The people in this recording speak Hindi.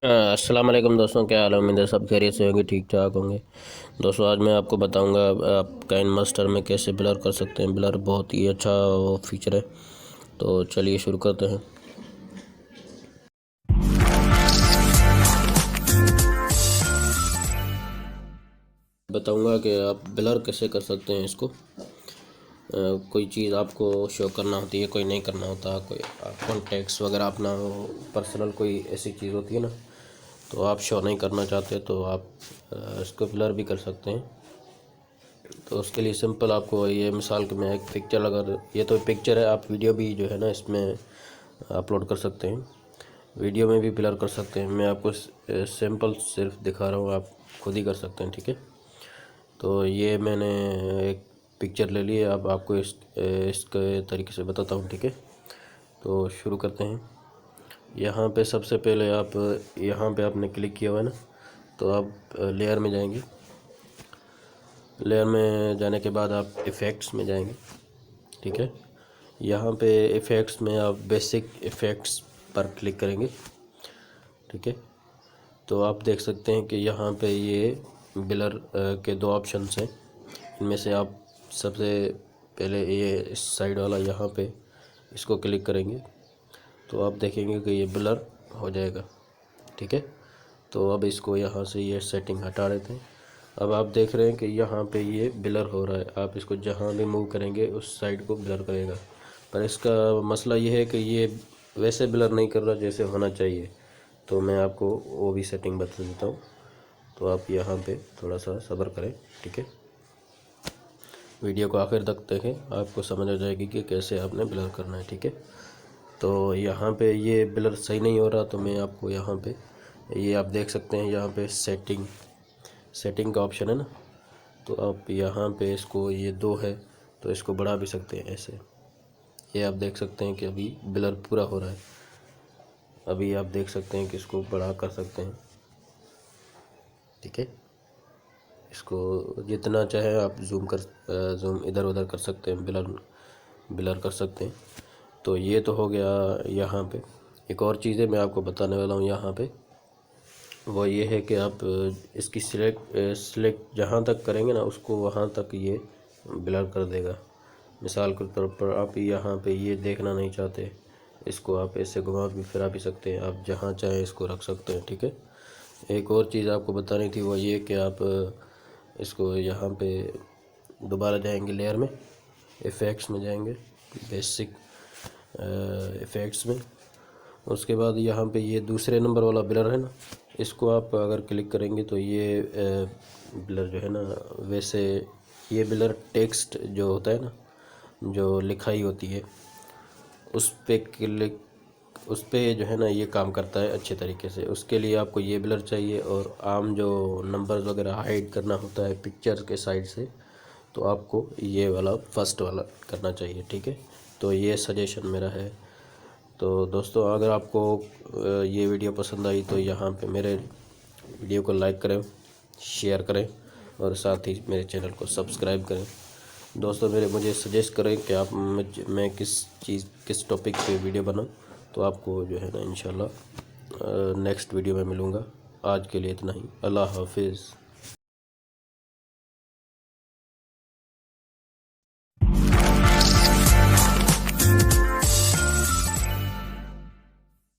अस्सलाम वालेकुम दोस्तों, क्या हाल है। उम्मीद है सब खैरियत से होंगे, ठीक ठाक होंगे। दोस्तों आज मैं आपको बताऊंगा आप काइनमास्टर में कैसे ब्लर कर सकते हैं। ब्लर बहुत ही अच्छा वो फीचर है। तो चलिए शुरू करते हैं। बताऊंगा कि आप ब्लर कैसे कर सकते हैं इसको। कोई चीज़ आपको शो करना होती है, कोई नहीं करना होता, कोई कॉन्टेक्ट्स वगैरह अपना पर्सनल कोई ऐसी चीज़ होती है ना, तो आप शो नहीं करना चाहते तो आप इसको ब्लर भी कर सकते हैं। तो उसके लिए सिंपल आपको ये मिसाल के मैं एक पिक्चर लगा, ये तो पिक्चर है, आप वीडियो भी जो है ना इसमें अपलोड कर सकते हैं, वीडियो में भी ब्लर कर सकते हैं। मैं आपको सिंपल सिर्फ दिखा रहा हूँ, आप खुद ही कर सकते हैं, ठीक है। तो ये मैंने एक पिक्चर ले ली है, अब आपको इसके तरीके से बताता हूँ, ठीक है। तो शुरू करते हैं। यहाँ पे सबसे पहले आप यहाँ पे आपने क्लिक किया हुआ है ना, तो आप लेयर में जाएंगे। लेयर में जाने के बाद आप इफ़ेक्ट्स में जाएंगे, ठीक है। यहाँ पे इफ़ेक्ट्स में आप बेसिक इफ़ेक्ट्स पर क्लिक करेंगे, ठीक है। तो आप देख सकते हैं कि यहाँ पे ये ब्लर के दो ऑप्शंस हैं। इनमें से आप सबसे पहले ये इस साइड वाला यहाँ पे इसको क्लिक करेंगे तो आप देखेंगे कि ये ब्लर हो जाएगा, ठीक है। तो अब इसको यहाँ से ये सेटिंग हटा देते हैं। अब आप देख रहे हैं कि यहाँ पे ये ब्लर हो रहा है, आप इसको जहाँ भी मूव करेंगे उस साइड को ब्लर करेगा। पर इसका मसला ये है कि ये वैसे ब्लर नहीं कर रहा जैसे होना चाहिए। तो मैं आपको वो भी सेटिंग बता देता हूँ, तो आप यहाँ पे थोड़ा सा सब्र करें, ठीक है। वीडियो को आखिर तक देखें, आपको समझ आ जाएगी कि कैसे आपने ब्लर करना है, ठीक है। तो यहाँ पे ये ब्लर सही नहीं हो रहा, तो मैं आपको यहाँ पे ये आप देख सकते हैं, यहाँ पे सेटिंग का ऑप्शन है ना, तो आप यहाँ पे इसको ये दो है तो इसको बढ़ा भी सकते हैं ऐसे। ये आप देख सकते हैं कि अभी ब्लर पूरा हो रहा है, अभी आप देख सकते हैं कि इसको बड़ा कर सकते हैं, ठीक है। इसको जितना चाहे आप जूम इधर उधर कर सकते हैं, ब्लर कर सकते हैं। तो ये तो हो गया। यहाँ पे एक और चीज़ है मैं आपको बताने वाला हूँ यहाँ पे, वो ये है कि आप इसकी सिलेक्ट जहाँ तक करेंगे ना उसको वहाँ तक ये ब्लर कर देगा। मिसाल के तौर पर आप यहाँ पे ये देखना नहीं चाहते, इसको आप ऐसे घुमा भी फिरा भी सकते हैं, आप जहाँ चाहें इसको रख सकते हैं, ठीक है। एक और चीज़ आपको बतानी थी, वो ये कि आप इसको यहाँ पे दोबारा जाएंगे, लेयर में इफ़ेक्ट्स में जाएंगे, बेसिक इफ़ेक्ट्स में। उसके बाद यहाँ पे ये दूसरे नंबर वाला ब्लर है ना, इसको आप अगर क्लिक करेंगे तो ये ब्लर जो है ना, वैसे ये ब्लर टेक्स्ट जो होता है ना, जो लिखाई होती है उस पे क्लिक, उस पे जो है ना ये काम करता है अच्छे तरीके से। उसके लिए आपको ये ब्लर चाहिए, और आम जो नंबर्स वगैरह हाइड करना होता है पिक्चर के साइड से, तो आपको ये वाला फर्स्ट वाला करना चाहिए, ठीक है। तो ये सजेशन मेरा है। तो दोस्तों अगर आपको ये वीडियो पसंद आई तो यहाँ पे मेरे वीडियो को लाइक करें, शेयर करें, और साथ ही मेरे चैनल को सब्सक्राइब करें। दोस्तों मुझे सजेस्ट करें कि आप मैं किस टॉपिक पे वीडियो बनाऊं, तो आपको जो है ना इंशाल्लाह नेक्स्ट वीडियो में मिलूँगा। आज के लिए इतना ही। अल्लाह हाफिज़।